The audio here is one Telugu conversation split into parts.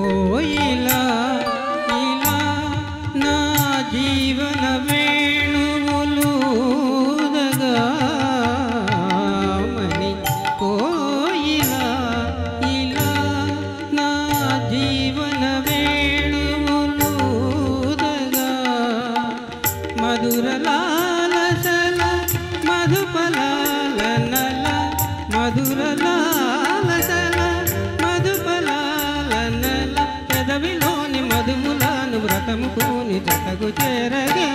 కోయిలా ఇలా నా జీవన వేణువులూదగా మని కోయిలా ఇలా నా జీవన వేణువులూదగా మధురలాలసల మధుపలాలనల మధురలాలసల మధుపలాలనల పెదవిలోని మధుములను వ్రతముకోని జతకు చేరగా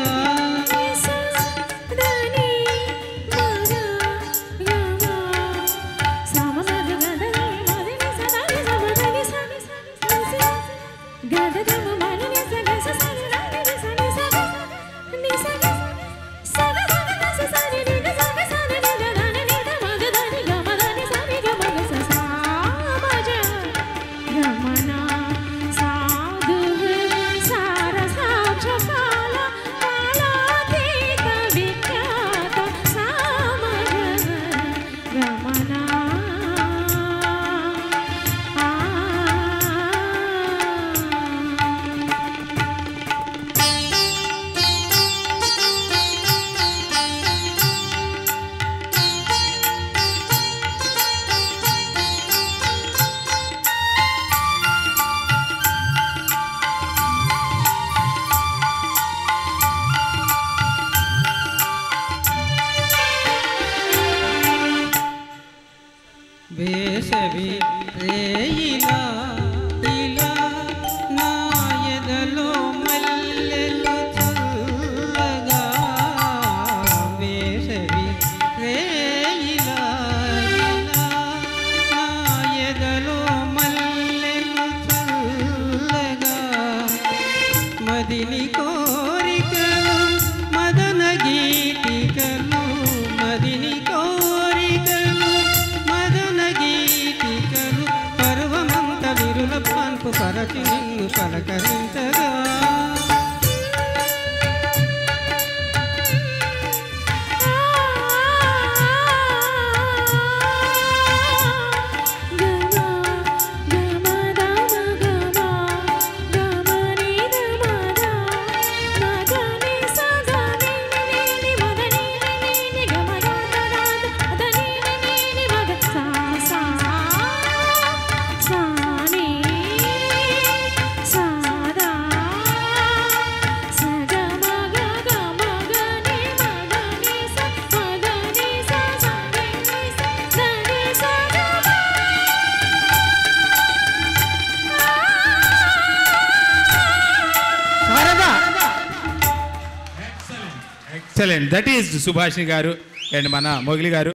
వేసవి రేయిలా ఇలా నా ఎదలో మల్లెలు చల్లగా వేసవి రేయిలా ఇలా నా ఎదలో మల్లెలు చల్లగా మదిని కోరికలు మదన గీతికలు మదిని కోరికలు గీతికలు పర్వమంత విరుల పాన్పు పరచి నిన్ను పలకరించగా Excellent. That is Subhashini garu and mana Mogli garu.